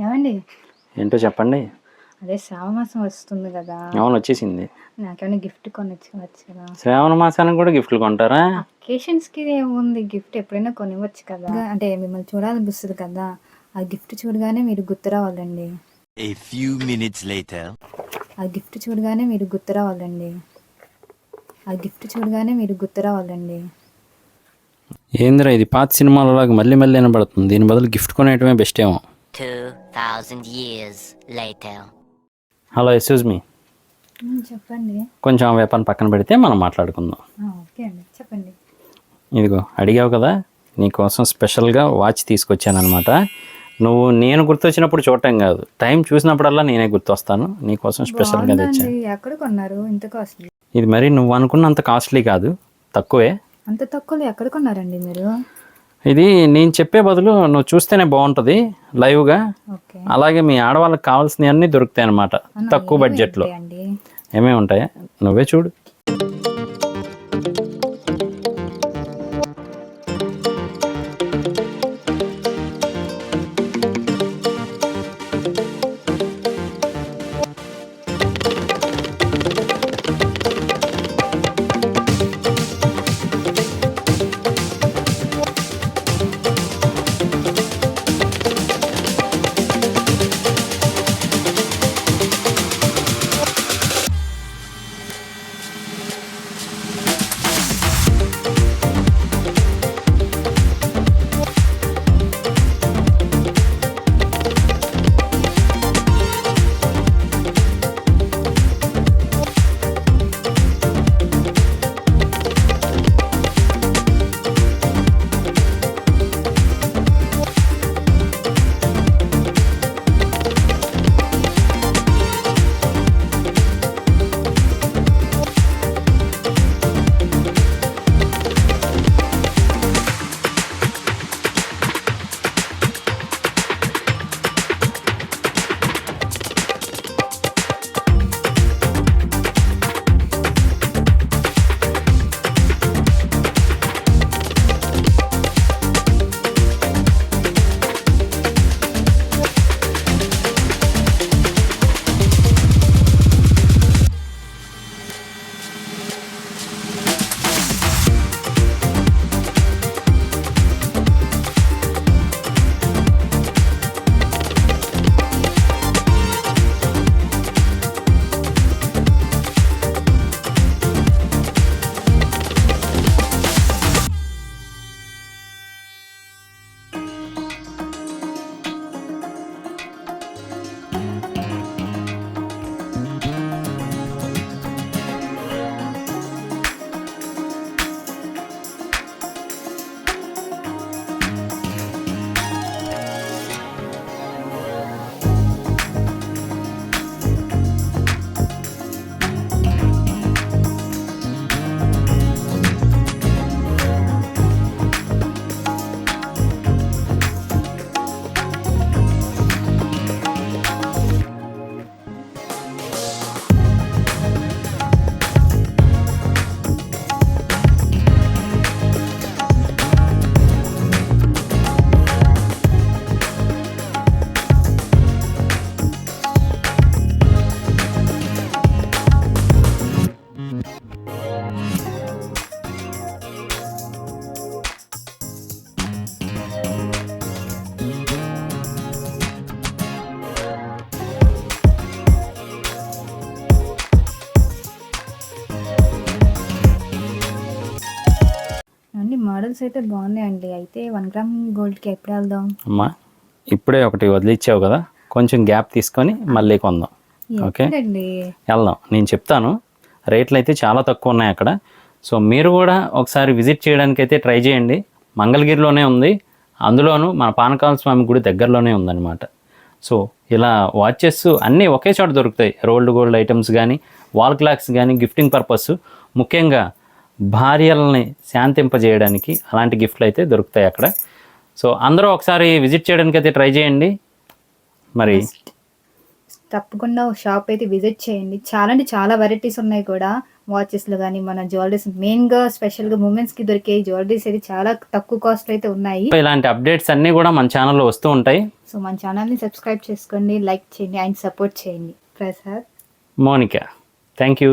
ఏమండి? ఏంటో చెప్పండి. అదే శ్రావణ మాసం వస్తుంది కదా! అవును, వచ్చేసింది. నాకేమైనా గిఫ్ట్ కొనిచ్చవచ్చు కదా? శ్రావణ మాసానికి కూడా గిఫ్ట్లు కొంటారా? అకేషన్స్‌కి ఏముంది, గిఫ్ట్ ఎప్పుడైనా కొనివ్వచ్చు కదా! అంటే మిమ్మల్ని చూడాలనిపిస్తది కదా! ఆ గిఫ్ట్ చూడగానే మీరు గుర్తు రావాలండి. A few minutes later. ఆ గిఫ్ట్ చూడగానే మీరు గుర్తు రావాలండి. ఆ గిఫ్ట్ చూడగానే మీరు గుర్తు రావాలండి. ఏందిరా ఇది పాత సినిమాలలాగా మళ్ళీ మళ్ళీ వినబడుతుంది. దీని బదులు గిఫ్ట్ కొనేయటమే బెస్ట్ ఏమో. 2000 years later. Hello, excuse me. చెప్పండి. కొంచెం ఆ వేపాన్ని పక్కన పెడితే మనం మాట్లాడుకుందాం. ఓకే అండి, చెప్పండి. ఇదిగో అడిగావు కదా, నీకోసం స్పెషల్గా వాచ్ తీసుకొచ్చానమాట. నువ్వు నేను గుర్తొచ్చినప్పుడు చూడటం కాదు, టైం చూసినప్పుడల్లా నేనే గుర్తొస్తాను. నీకోసం స్పెషల్గా తెచ్చాను. ఎక్కడ కొన్నారు ఇంత కాస్ట్లీ? ఇది మరి నువ్వు అనుకున్నంత కాస్ట్లీ కాదు, తక్కువే. అంత తక్కువలో ఎక్కడ కొన్నారండి మీరు? ఇది నేను చెప్పే బదులు నువ్వు చూస్తేనే బాగుంటుంది లైవ్గా. ఓకే. అలాగే మీ ఆడవాళ్ళకి కావాల్సినవి అన్నీ దొరుకుతాయి అన్నమాట తక్కువ బడ్జెట్లో. అండి ఏమేమి ఉంటాయా నువ్వే చూడు. మోడల్స్ అయితే బాగున్నాయండి. అయితే 1 గ్రామ్ గోల్డ్కి ఎప్పుడు వెళ్దాం? అమ్మా, ఇప్పుడే ఒకటి వదిలిచ్చావు కదా, కొంచెం గ్యాప్ తీసుకొని మళ్ళీ కొందాం. ఓకే, వెళ్దాం. నేను చెప్తాను, రేట్లు అయితే చాలా తక్కువ ఉన్నాయి అక్కడ. సో మీరు కూడా ఒకసారి విజిట్ చేయడానికి అయితే ట్రై చేయండి. మంగళగిరిలోనే ఉంది, అందులోనూ మన పానకాల స్వామి గుడి దగ్గరలోనే ఉందన్నమాట. సో ఇలా వాచెస్ అన్నీ ఒకే చోట దొరుకుతాయి. రోల్డ్ గోల్డ్ ఐటమ్స్ కానీ, వాల్ క్లాక్స్ కానీ, గిఫ్టింగ్ పర్పస్, ముఖ్యంగా భార్యలని శాంతింపజేయడానికి అలాంటి గిఫ్ట్లు అయితే దొరుకుతాయి అక్కడ. సో అందరూ ఒకసారి విజిట్ చేయడానికి అయితే ట్రై చేయండి. మరి తప్పకుండా షాప్ అయితే విజిట్ చేయండి. చాలా అంటే చాలా వెరైటీస్ ఉన్నాయి కూడా. వాచెస్లో కానీ మన జ్యువెలరీస్ మెయిన్గా స్పెషల్గా మూమెంట్స్కి దొరికే జ్యువెలరీస్ అయితే చాలా తక్కువ కాస్ట్ అయితే ఉన్నాయి. ఇలాంటి అప్డేట్స్ అన్నీ కూడా మన ఛానల్లో వస్తూ ఉంటాయి. సో మన ఛానల్ని సబ్స్క్రైబ్ చేసుకోండి, లైక్ చేయండి అండ్ సపోర్ట్ చేయండి. Prasad, Monika, thank you.